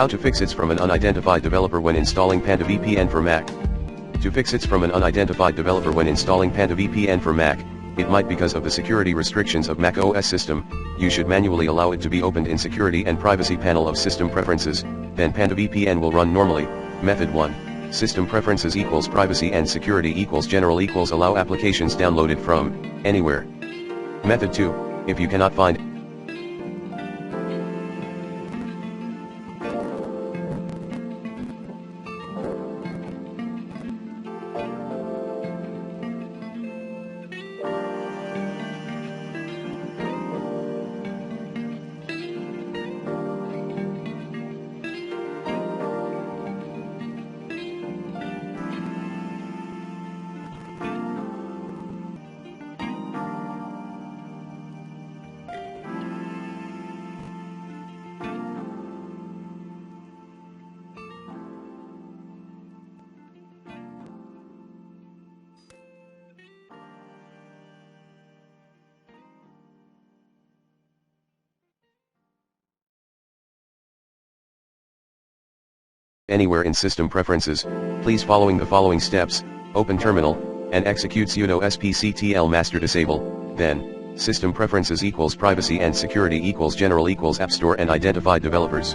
How to fix it's from an unidentified developer when installing PandaVPN for Mac. To fix it's from an unidentified developer when installing PandaVPN for Mac, it might because of the security restrictions of Mac OS system. You should manually allow it to be opened in Security and Privacy panel of System Preferences, then PandaVPN will run normally. Method 1. System Preferences equals Privacy and Security equals General equals allow applications downloaded from anywhere. Method 2. If you cannot find anywhere in System Preferences, please following the following steps: open terminal, and execute sudo spctl master disable, then, System Preferences equals Privacy and Security equals General equals App Store and Identified Developers.